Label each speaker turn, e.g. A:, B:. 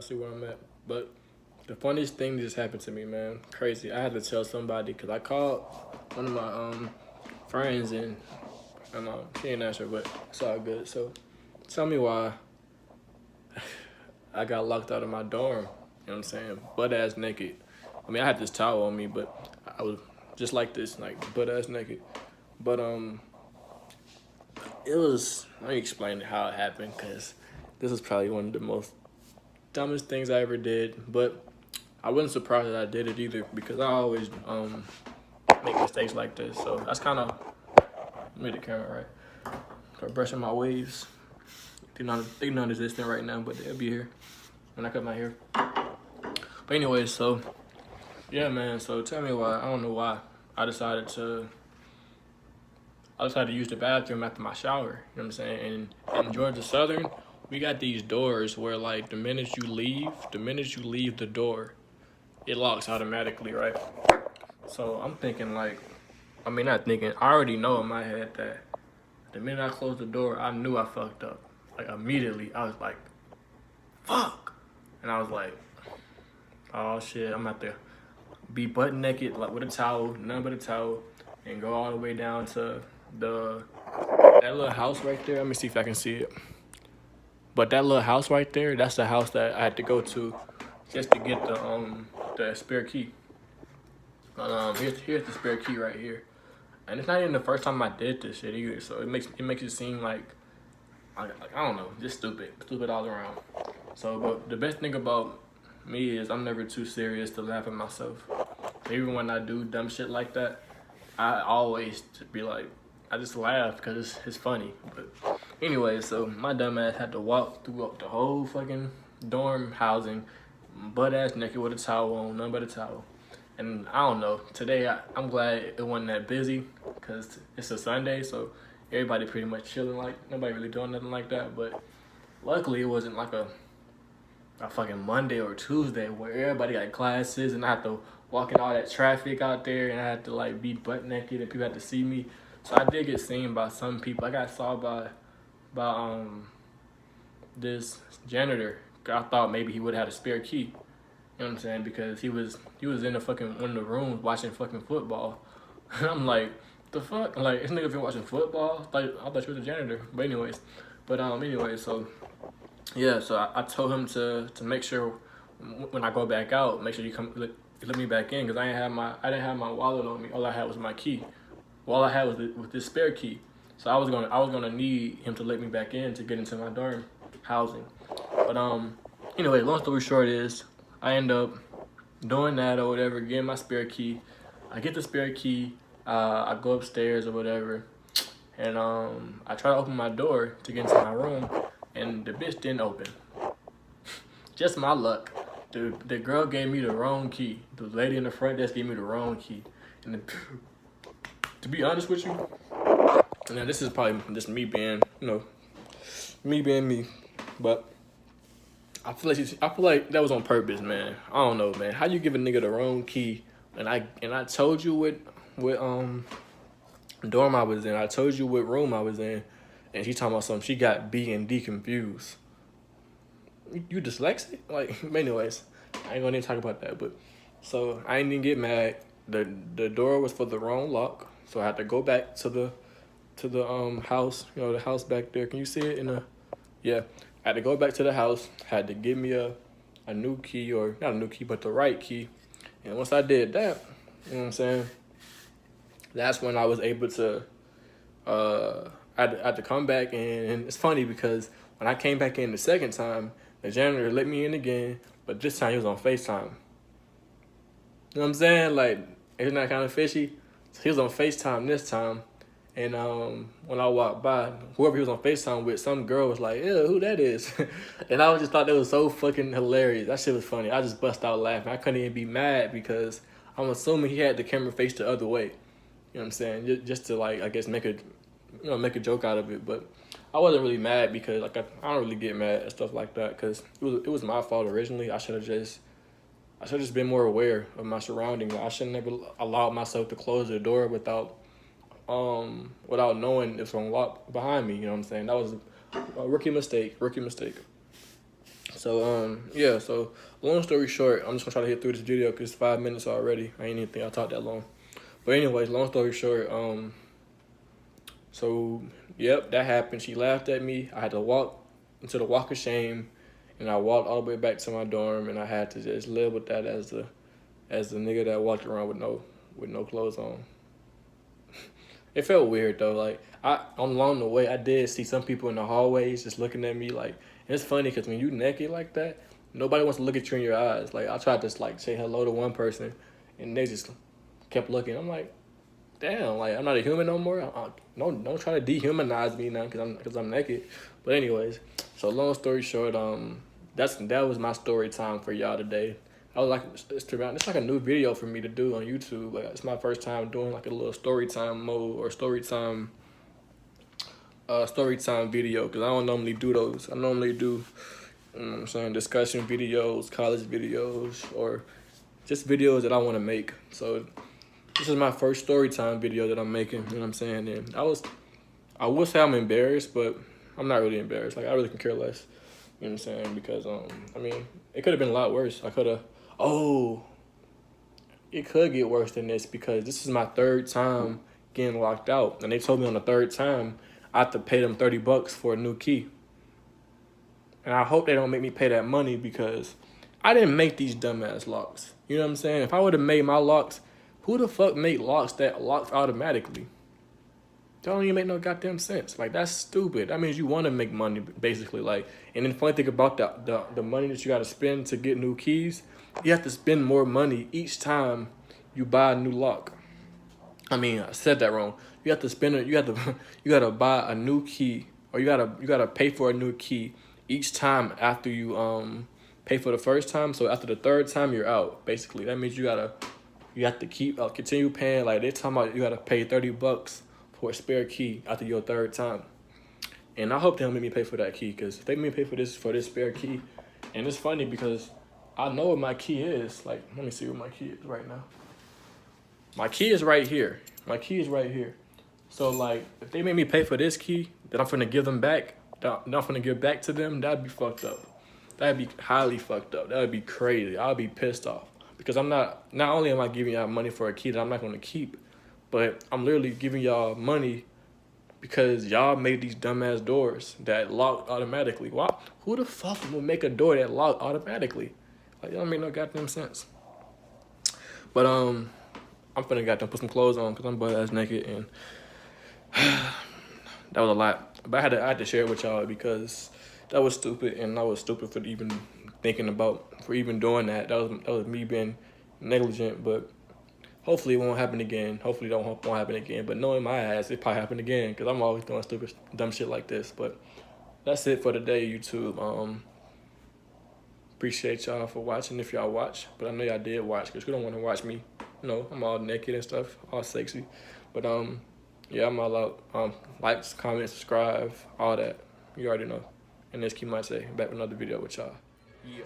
A: y'all see where I'm at. But the funniest thing just happened to me, man. Crazy. I had to tell somebody because I called one of my friends and she ain't answer, but it's all good. So tell me why I got locked out of my dorm. You know what I'm saying? Butt ass naked. I mean, I had this towel on me, but I was just like this, like butt ass naked. But it was. Let me explain how it happened, cause this is probably one of the most dumbest things I ever did. But I wasn't surprised that I did it either, because I always make mistakes like this. So that's kind of made the camera right. Start brushing my waves. They're non-existent right now, but they'll be here when I cut my hair. But anyway, so yeah, man. So tell me why. I don't know why I decided to. I decided to use the bathroom after my shower. You know what I'm saying? And in Georgia Southern, we got these doors where like the minute you leave the door, it locks automatically, right? So I'm thinking like, I mean not thinking, I already know in my head that the minute I closed the door, I knew I fucked up. Like immediately, I was like, fuck. And I was like, oh shit, I'm about to be butt naked, like with a towel, none but a towel, and go all the way down to that little house right there. Let me see if I can see it. But that little house right there, that's the house that I had to go to just to get the spare key. Here's the spare key right here. And it's not even the first time I did this shit either. So it makes it seem like I don't know, just stupid all around. So, but the best thing about me is I'm never too serious to laugh at myself. Even when I do dumb shit like that, I always be like, I just laugh because it's funny. But anyway, so my dumb ass had to walk through the whole fucking dorm housing, butt ass naked with a towel on, none but a towel. And I don't know, today I'm glad it wasn't that busy because it's a Sunday, so everybody pretty much chilling, like nobody really doing nothing like that. But luckily it wasn't like a fucking Monday or Tuesday where everybody got classes and I had to walk in all that traffic out there and I had to like be butt naked and people had to see me. So I did get seen by some people. I got saw by this janitor. I thought maybe he would have had a spare key. You know what I'm saying? Because he was in the fucking one of the rooms watching fucking football. And I'm like, the fuck? Like, this nigga been watching football? Like, I thought you was a janitor. But anyway, so yeah, so I told him to make sure when I go back out, make sure you come let me back in because I didn't have my wallet on me. All I had was my key. All I had was this spare key. So I was gonna need him to let me back in to get into my dorm housing. But anyway, long story short is I end up doing that or whatever, getting my spare key. I get the spare key. I go upstairs or whatever, and I try to open my door to get into my room, and the bitch didn't open. Just my luck. The girl gave me the wrong key. The lady in the front desk gave me the wrong key. And to be honest with you, now this is probably just me being, me. But I feel like that was on purpose, man. I don't know, man. How you give a nigga the wrong key? And I told you what dorm I was in. I told you what room I was in, and she talking about something. She got B and D confused. You dyslexic? Like, anyways, I ain't gonna even talk about that. But so I ain't even get mad. The door was for the wrong lock, so I had to go back to the house. The house back there. Can you see it in the? Yeah, I had to go back to the house. Had to give me a new key, or not a new key, but the right key. And once I did that, you know what I'm saying? That's when I was able to. I had to come back in, and it's funny because when I came back in the second time, the janitor let me in again, but this time he was on FaceTime. You know what I'm saying? Like, isn't that kind of fishy? So he was on FaceTime this time, and when I walked by, whoever he was on FaceTime with, some girl was like, "Ew, who that is?" And I just thought that was so fucking hilarious. That shit was funny. I just bust out laughing. I couldn't even be mad because I'm assuming he had the camera faced the other way. You know what I'm saying? Just to like, I guess make a joke out of it, but I wasn't really mad because like I don't really get mad at stuff like that because it was my fault originally. I should have just been more aware of my surroundings. I should never allowed myself to close the door without knowing it's gonna lock behind me. You know what I'm saying? That was a rookie mistake. So yeah. So long story short, I'm just gonna try to hit through this video because it's 5 minutes already. I ain't even think I talked that long. But anyways, long story short, so yep, that happened. She laughed at me. I had to walk into the walk of shame, and I walked all the way back to my dorm, and I had to just live with that as the nigga that walked around with no clothes on. It felt weird though. Like along the way, I did see some people in the hallways just looking at me. Like, and it's funny because when you naked like that, nobody wants to look at you in your eyes. Like I tried to like say hello to one person, and they just kept looking. I'm like, damn, like I'm not a human no more. Don't try to dehumanize me now because I'm naked. But anyways, so long story short, that was my story time for y'all today. I was like, it's like a new video for me to do on YouTube. Like it's my first time doing like a little story time mode or story time video because I don't normally do those. I normally do, you know what I'm saying, discussion videos, college videos, or just videos that I want to make. So this is my first story time video that I'm making. You know what I'm saying? And I would say I'm embarrassed, but I'm not really embarrassed. Like I really can care less. You know what I'm saying? Because I mean, it could have been a lot worse. It could get worse than this because this is my third time getting locked out. And they told me on the third time I have to pay them $30 for a new key. And I hope they don't make me pay that money because I didn't make these dumbass locks. You know what I'm saying? If I would have made my locks, who the fuck made locks that lock automatically? That don't even make no goddamn sense. Like, that's stupid. That means you want to make money, basically. Like, and then the funny thing about the money that you got to spend to get new keys, you have to spend more money each time you buy a new lock. I mean, I said that wrong. You have to spend it. You gotta buy a new key, or you gotta pay for a new key each time after you pay for the first time. So after the third time, you're out. Basically, that means you have to continue paying. Like they're talking about, you gotta pay $30 for a spare key after your third time. And I hope they don't make me pay for that key, because if they make me pay for this spare key, and it's funny because I know what my key is. Like, let me see what my key is right now. My key is right here. My key is right here. So like, if they make me pay for this key that I'm finna give them back, that I'm finna give back to them, that'd be fucked up. That'd be highly fucked up. That'd be crazy. I'll be pissed off. Because not only am I giving y'all money for a key that I'm not gonna keep, but I'm literally giving y'all money because y'all made these dumbass doors that lock automatically. Why? Who the fuck would make a door that lock automatically? Like, that don't make no goddamn sense. But I'm finna goddamn put some clothes on because I'm butt ass naked, and that was a lot. But I had to share it with y'all because that was stupid, and I was stupid for even doing that. That was me being negligent, but hopefully it won't happen again. Hopefully it won't happen again. But knowing my ass, it probably happen again because I'm always doing stupid, dumb shit like this. But that's it for today, YouTube. Appreciate y'all for watching if y'all watch. But I know y'all did watch because you don't want to watch me. You know, I'm all naked and stuff, all sexy. But yeah, I'm all out. Likes, comment, subscribe, all that. You already know. And this Key Monte, back with another video with y'all. Yeah.